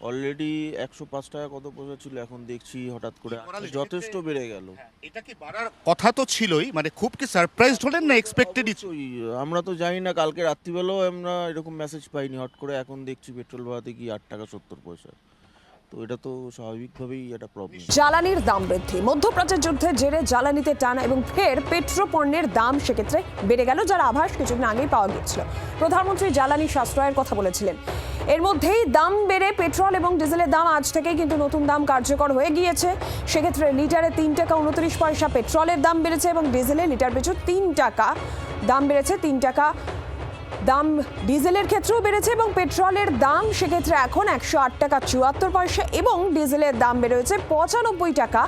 Already ১০৫ টাকা কত পয়সা ছিল, এখন দেখছি হঠাৎ করে যথেষ্ট বেড়ে গেল। এটা কি বাড়ার কথা তো ছিলই, মানে খুব কি সারপ্রাইজড হলেন না এক্সপেক্টেড? অবশ্যই, আমরা তো জানি না, কালকে রাত্রিবেলাও আমরা এরকম মেসেজ পাইনি, হট করে এখন দেখছি পেট্রোল ভাড়াতে কি ৮ টাকা ৭০ পয়সা। তো এটা তো স্বাভাবিকভাবেই একটা প্রবলেম। জ্বালানির দাম বৃদ্ধি, মধ্যপ্রাচ্যের যুদ্ধের জেরে জ্বালানিতে টান এবং ফের পেট্রোপণ্যের দাম সেক্ষেত্রে বেড়ে গেল, যার আভাস কিছুদিন আগেই পাওয়া গিয়েছিল। প্রধানমন্ত্রী জ্বালানি সাশ্রয়ের কথা বলেছিলেন। এর মধ্যেই দাম বেড়ে পেট্রোল এবং ডিজেলের দাম আজ থেকেই কিন্তু নতুন দাম কার্যকর হয়ে গিয়েছে। সেক্ষেত্রে লিটারে ৩ টাকা ২৯ পয়সা পেট্রোলের দাম বেড়েছে এবং ডিজেলে লিটার পিছু ৩ টাকা দাম বেড়েছে। ৩ টাকা দাম ডিজেলের ক্ষেত্রেও বেড়েছে এবং পেট্রোলের দাম সেক্ষেত্রে এখন ১০৮ টাকা ৭৪ পয়সা এবং ডিজেলের দাম বেড়েছে ৯৫ টাকা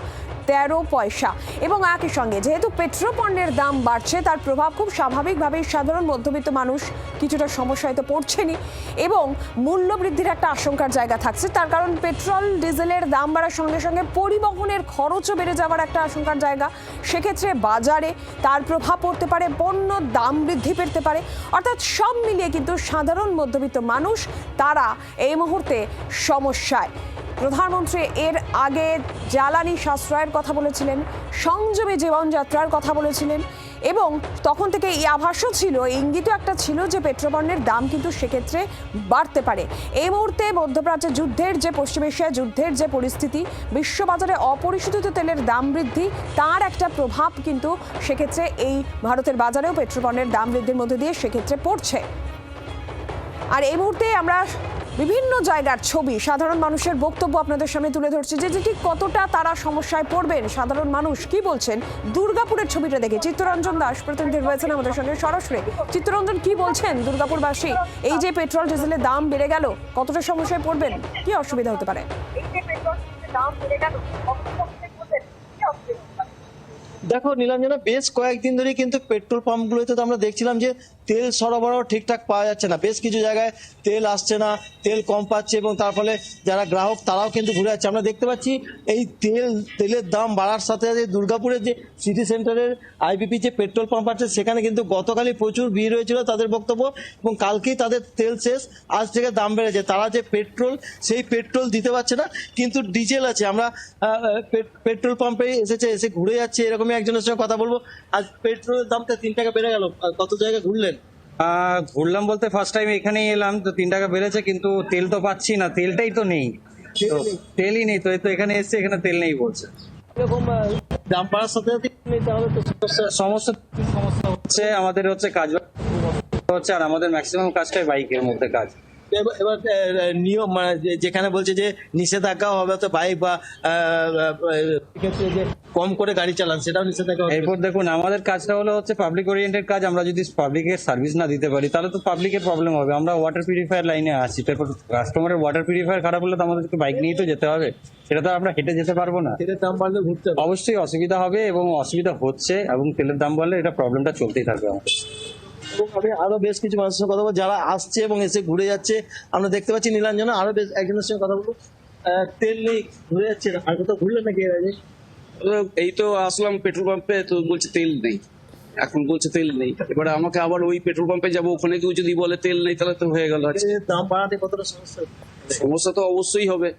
১৩ পয়সা। এবং একই সঙ্গে যেহেতু পেট্রোল পণ্যের দাম বাড়ছে, তার প্রভাব খুব স্বাভাবিকভাবেই সাধারণ মধ্যবিত্ত মানুষ কিছুটা সমস্যায় তো পড়ছেনই এবং মূল্য বৃদ্ধির একটা আশঙ্কার জায়গা থাকছে। তার কারণ পেট্রোল ডিজেলের দাম বাড়ার সঙ্গে সঙ্গে পরিবহনের খরচও বেড়ে যাওয়ার একটা আশঙ্কার জায়গা। সেক্ষেত্রে বাজারে তার প্রভাব পড়তে পারে, পণ্য দাম বৃদ্ধি পেতে পারে। অর্থাৎ সব মিলিয়ে কিন্তু সাধারণ মধ্যবিত্ত মানুষ তারা এই মুহূর্তে সমস্যায়। প্রধানমন্ত্রী এর আগে জ্বালানি সাশ্রয়ের কথা বলেছিলেন, সংযমী জীবনযাত্রার কথা বলেছিলেন এবং তখন থেকে এই আভাসও ছিল, ইঙ্গিতও একটা ছিল যে পেট্রোপণ্যের দাম কিন্তু সেক্ষেত্রে বাড়তে পারে। এই মুহূর্তে মধ্যপ্রাচ্যে যুদ্ধের যে, পশ্চিম এশিয়া যুদ্ধের যে পরিস্থিতি, বিশ্ববাজারে অপরিশোধিত তেলের দাম বৃদ্ধি, তার একটা প্রভাব কিন্তু সেক্ষেত্রে এই ভারতের বাজারেও পেট্রোপণ্যের দাম বৃদ্ধির মধ্যে দিয়ে সেক্ষেত্রে পড়ছে। আর এই মুহূর্তে আমরা বিভিন্ন জায়গার ছবি, সাধারণ মানুষের বক্তব্য আপনাদের সামনে তুলে ধরছি যে ঠিক কতটা তারা সমস্যায় পড়বেন, সাধারণ মানুষ কি বলছেন। দুর্গাপুরের ছবিটা দেখে চিত্তরঞ্জন দাস প্রতিনিধি রয়েছেন আমাদের সঙ্গে সরাসরি। চিত্তরঞ্জন, কি বলছেন দুর্গাপুরবাসী? এই যে পেট্রোল ডিজেলের দাম বেড়ে গেল, কতটা সমস্যায় পড়বেন, কি অসুবিধা হতে পারে? দেখো নীলাঞ্জনা, বেশ কয়েকদিন ধরে কিন্তু পেট্রোল পাম্পগুলোতে তো আমরা দেখছিলাম যে তেল সরবরাহ ঠিকঠাক পাওয়া যাচ্ছে না। বেশ কিছু জায়গায় তেল আসছে না, তেল কম পাচ্ছে এবং তার ফলে যারা গ্রাহক তারাও কিন্তু ঘুরে যাচ্ছে। আমরা দেখতে পাচ্ছি এই তেলের দাম বাড়ার সাথে সাথে দুর্গাপুরের যে সিটি সেন্টারের আইবিপি যে পেট্রোল পাম্প আছে সেখানে কিন্তু গতকালই প্রচুর ভিড় হয়েছিল তাদের বক্তব্য, এবং কালকেই তাদের তেল শেষ, আজ থেকে দাম বেড়েছে। তারা যে পেট্রোল, সেই পেট্রোল দিতে পারছে না, কিন্তু ডিজেল আছে। আমরা পেট্রোল পাম্পে এসে ঘুরে যাচ্ছে, এরকমই একজনের সঙ্গে কথা বলবো। আজ পেট্রোলের দামটা 3 টাকা বেড়ে গেল, কত জায়গায় ঘুরলেন? ঘুরলাম বলতে ফার্স্ট টাইম এখানেই এলাম, তো 3 টাকা বেড়েছে, কিন্তু তেল তো পাচ্ছি না, তেলটাই তো নেই, তো তেলই নেই, তো এখানে এসছে, এখানে তেল নেই বলছে। এরকম দাম বাড়ার সাথে সাথে তাহলে তো সমস্যা হচ্ছে, আমাদের হচ্ছে কাজ হচ্ছে, আর আমাদের ম্যাক্সিমাম কাজটাই বাইকের মধ্যে কাজ। এবার নিয়ম মানে যেখানে বলছে যে নিষেধাজ্ঞা হবে, তো বাইক বা ক্ষেত্রে যে কম করে গাড়ি চালান সেটাও নিষেধাজ্ঞা হবে। এরপর দেখুন, আমাদের কাজটা হলো হচ্ছে পাবলিক ওরিয়েন্টেড কাজ। আমরা যদি পাবলিকের সার্ভিস না দিতে পারি তাহলে তো পাবলিকের প্রবলেম হবে। আমরা ওয়াটার পিউরিফায়ার লাইনে আছি, তারপর কাস্টমারের ওয়াটার পিউরিফায়ার খারাপ হলে তো আমাদেরকে বাইক নিয়েই তো যেতে হবে, সেটা তো আমরা হেঁটে যেতে পারবো না। তেলের দাম বাড়লে ঘুরতে হবে, অবশ্যই অসুবিধা হবে এবং অসুবিধা হচ্ছে, এবং তেলের দাম বাড়লে এটা প্রবলেমটা চলতেই থাকবে আমাদের। এবং আমি আরো বেশ কিছু মানুষের সঙ্গে কথা বলবো যারা আসছে এবং এসে ঘুরে যাচ্ছে। আমরা দেখতে পাচ্ছি নীলাঞ্জনা, আরো বেশ একজনের সঙ্গে কথা বলবো। তেল নেই, ঘুরে যাচ্ছে, আর কোথাও ঘুরলেন নাকি এর আগে? এই তো আসলাম পেট্রোল পাম্পে, তো বলছে তেল নেই, এখন বলছে তেল নেই। এবারে আমাকে আবার ওই পেট্রোল পাম্পে যাবো, ওখানে কেউ যদি বলে তেল নেই তাহলে তো হয়ে গেল। দাম বাড়াতে কতটা সমস্যা? সমস্যা তো অবশ্যই হবে।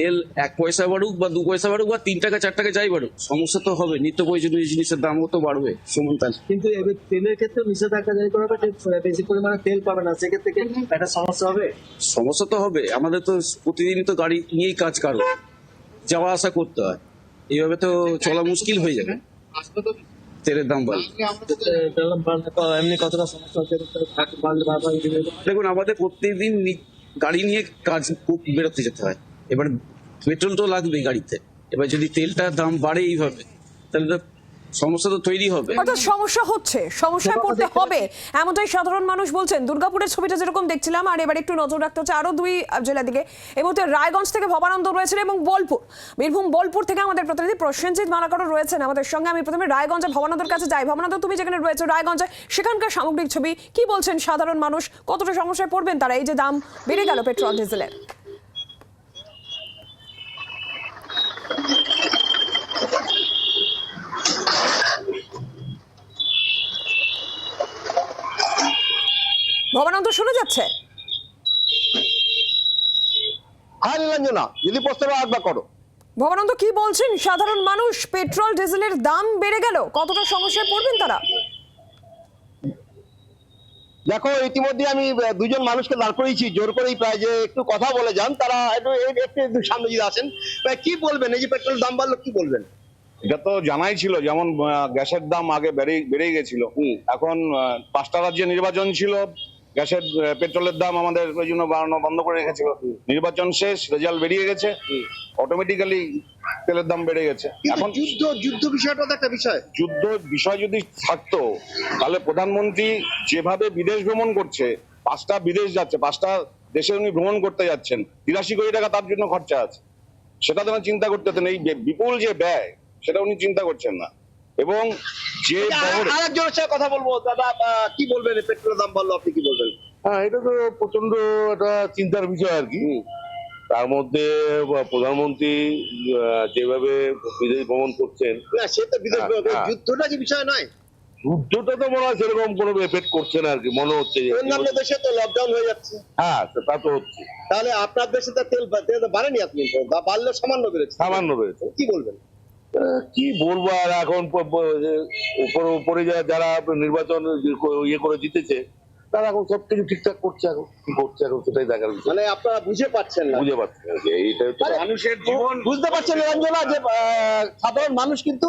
তেল 1 পয়সা বাড়ুক বা 2 পয়সা বাড়ুক বা 3 টাকা 4 টাকা যাই বাড়ুক, সমস্যা তো হবে। নিত্য প্রয়োজনীয় জিনিসের দামও তো বাড়বে সমান তালে। কিন্তু এবার তেলের ক্ষেত্রে নিষেধাজ্ঞা জারি করা হবে, বেশি পরিমাণে তেল পাবে না, সেক্ষেত্রে একটা সমস্যা হবে। সমস্যা তো হবে, আমাদের তো প্রতিদিনই তো গাড়ি নিয়েই কাজ, কারো যাওয়া আসা করতে হয়, এইভাবে তো চলা মুশকিল হয়ে যাবে তেলের দাম বাড়লে। এমনি কতটা সমস্যা হচ্ছে? দেখুন, আমাদের প্রত্যেকদিন গাড়ি নিয়ে কাজ খুব বেরোতে যেতে হয়, এবার পেট্রোল তো লাগবেই গাড়িতে। এবার যদি তেলটার দাম বাড়ে এইভাবে, তাহলে তো সমস্যা তো তৈরি হবে। অর্থাৎ সমস্যা হচ্ছে, সমস্যায় পড়তে হবে, এমনটাই সাধারণ মানুষ বলছেন। দুর্গাপুরের ছবিটা যেরকম দেখছিলাম, আর এবার একটু নজর রাখতে হচ্ছে আরো 2 জেলার দিকে। এই মুহূর্তে রায়গঞ্জ থেকে ভবানন্দ রয়েছেন এবং বোলপুর, বীরভূম বোলপুর থেকে আমাদের প্রতিনিধি প্রসেনজিৎ মালাকারও রয়েছেন আমাদের সঙ্গে। আমি প্রথমে রায়গঞ্জে ভবানন্দের কাছে যাই। ভবানন্দ, তুমি যেখানে রয়েছে রায়গঞ্জে, সেখানকার সামগ্রিক ছবি কি বলছেন সাধারণ মানুষ, কতটা সমস্যায় পড়বেন তারা এই যে দাম বেড়ে গেল পেট্রোল ডিজেলের? ভবানন্দ, শোনা যাচ্ছে? হ্যাঁ নীলাঞ্জনা, যদি প্রশ্ন একবার করো। ভবানন্দ কি বলছেন সাধারণ মানুষ? পেট্রোল ডিজেলের দাম বেড়ে গেল, কতটা সমস্যায় পড়বেন তারা? দেখো, ইতিমধ্যে আমি দুজন মানুষকে দাঁড় করিয়েছি জোর করেই, প্রায় যে একটু কথা বলে যান তারা, একটু সামনে যদি আসেন, কি বলবেন? এই যে পেট্রোল দাম বাড়লো, কি বলবেন? এটা তো জানাই ছিল, যেমন গ্যাসের দাম আগে বেড়ে গেছিল, এখন 5টা রাজ্যে নির্বাচন ছিল, গ্যাসের পেট্রোলের দাম আমাদের ওই জন্য বাড়ানো বন্ধ করে রেখেছিল। নির্বাচন শেষ, রেজাল্ট বেরিয়ে গেছে, অটোমেটিক্যালি তেলের দাম বেড়ে গেছে। এখন যুদ্ধ বিষয়টা তো একটা বিষয়। যুদ্ধ বিষয় যদি থাকতো তাহলে প্রধানমন্ত্রী যেভাবে বিদেশ ভ্রমণ করছে, 5টা বিদেশ যাচ্ছে, 5টা দেশে উনি ভ্রমণ করতে যাচ্ছেন, 83 কোটি টাকা তার জন্য খরচা আছে, সেটা তো চিন্তা করতে হতেন। এই বিপুল যে ব্যয়, সেটা উনি চিন্তা করছেন না। এবং যে আরেকজনের সাথে কথা বলবো। দাদা, কি বলবেন? পেট্রোলের দাম বাড়লো, আপনি কি বলবেন? হ্যাঁ, এটা তো প্রচন্ড একটা চিন্তার বিষয় আর কি। তার মধ্যে প্রধানমন্ত্রী যেভাবে বিদেশ ভ্রমণ করছেন, না, সে তো বিদেশ, হ্যাঁ। যুদ্ধটা যে বিষয় নয়। যুদ্ধটা তো মনে হয় সেরকম কোনো এফেক্ট করছে না আর কি, মনে হচ্ছে যে। অন্যান্য দেশে তো লকডাউন হয়ে যাচ্ছে। হ্যাঁ, তা তো হচ্ছে। তাহলে আপনার দেশে তো তেল বাড়েনি, আপনি বা বাড়লেও সামান্য বেড়েছে। সামান্য বেড়েছে। কি বলবেন? কি বলবো আর, এখন উপরে যারা নির্বাচন ইয়ে করে জিতেছে, তারা এখন সবকিছু ঠিকঠাক করছে। এখন কি করছে এখন সেটাই দেখার বিষয়। মানে আপনারা বুঝে পাচ্ছেন না? বুঝে পাচ্ছি না যে এইটা হচ্ছে মানুষের জীবন। বুঝতে পারছেন নিরঞ্জনা, যে সাধারণ মানুষ কিন্তু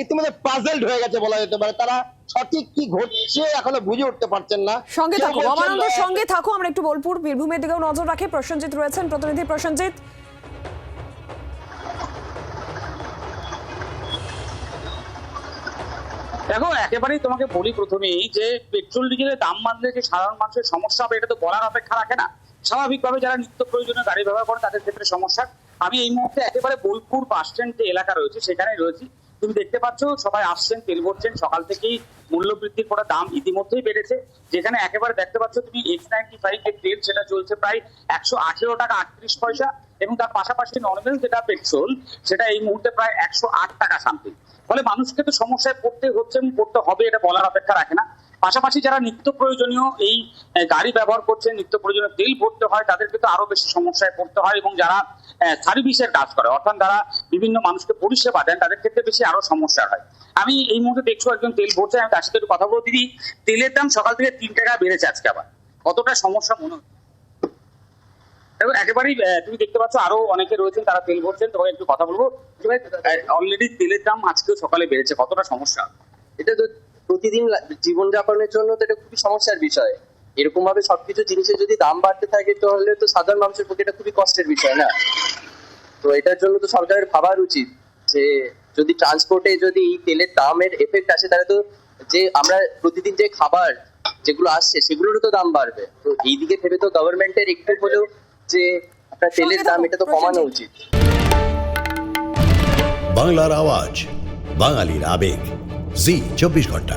ইতিমধ্যে পাজলড হয়ে গেছে বলা যেতে পারে। তারা সঠিক কি ঘটছে এখনো বুঝে উঠতে পারছেন না। সঙ্গে কেউ থাকো বলছেন, ভবানন্দ, সঙ্গে থাকো। আমরা একটু বোলপুর বীরভূমের দিকেও নজর রাখি। প্রসেনজিৎ রয়েছেন, প্রতিনিধি প্রসেনজিৎ। দেখো, একেবারেই তোমাকে বলি প্রথমেই যে পেট্রোল ডিজেলের দাম বাড়লে যে সাধারণ মানুষের সমস্যা হবে এটা তো বলার অপেক্ষা রাখে না। স্বাভাবিকভাবে যারা নিত্য প্রয়োজনীয় গাড়ি ব্যবহার করে তাদের ক্ষেত্রে সমস্যা। আমি এই মুহূর্তে একেবারে বোলপুর বাস স্ট্যান্ড যে এলাকা রয়েছে সেখানে রয়েছি। তুমি দেখতে পাচ্ছ সবাই আসছেন, তেল ভরছেন। সকাল থেকেই মূল্য বৃদ্ধির পরে দাম ইতিমধ্যেই বেড়েছে। যেখানে একেবারে দেখতে পাচ্ছ তুমি X95 এর তেল, সেটা চলছে প্রায় 118 টাকা 38 পয়সা, এবং তার পাশাপাশি নর্মাল যেটা পেট্রোল, সেটা এই মুহূর্তে প্রায় 108 টাকা সামথিং। ফলে মানুষকে তো সমস্যায় পড়তে হচ্ছে এবং পড়তে হবে, এটা বলার অপেক্ষা রাখে না। পাশাপাশি যারা নিত্য প্রয়োজনীয় এই গাড়ি ব্যবহার করছে, নিত্য প্রয়োজনীয় তেল ভরতে হয়, তাদেরকে তো আরো বেশি সমস্যায় পড়তে হয়। এবং যারা সার্ভিসের কাজ করে, অর্থাৎ যারা বিভিন্ন মানুষকে পরিষেবা দেন, তাদের ক্ষেত্রে বেশি আরো সমস্যা হয়। আমি এই মুহূর্তে দেখছো একজন তেল ভরছে, আমি তার সাথে একটু কথা বলবো। দিদি, তেলের দাম সকাল থেকে 3 টাকা বেড়েছে আজকে, আবার কতটা সমস্যা মনে হচ্ছে? একেবারেই তুমি দেখতে পাচ্ছ আরো অনেকে রয়েছেন, তারা তেল ভরছেন। তোমাকে একটু কথা বলবো। অলরেডি তেলের দাম আজকেও সকালে বেড়েছে, কতটা সমস্যা? এটা তো প্রতিদিন জীবনযাপনের জন্য তো এটা খুবই সমস্যার বিষয়। এরকম ভাবে সবকিছু জিনিসের যদি দাম বাড়তে থাকে তাহলে তো সাধারণ মানুষের পক্ষে এটা খুবই কষ্টের বিষয় না? তো এটার জন্য তো সরকারের ভাবার উচিত যে যদি ট্রান্সপোর্টে যদি এই তেলের দামের এফেক্ট আসে, তাহলে তো যে আমরা প্রতিদিন যে খাবার যেগুলো আসছে সেগুলোরও তো দাম বাড়বে। তো এই দিকে ভেবে তো গভর্নমেন্টের একটু হলেও যে আপনার তেলের দাম এটা তো কমানো উচিত। বাংলার আওয়াজ, বাঙালির আবেগ, জি 24 ঘন্টা।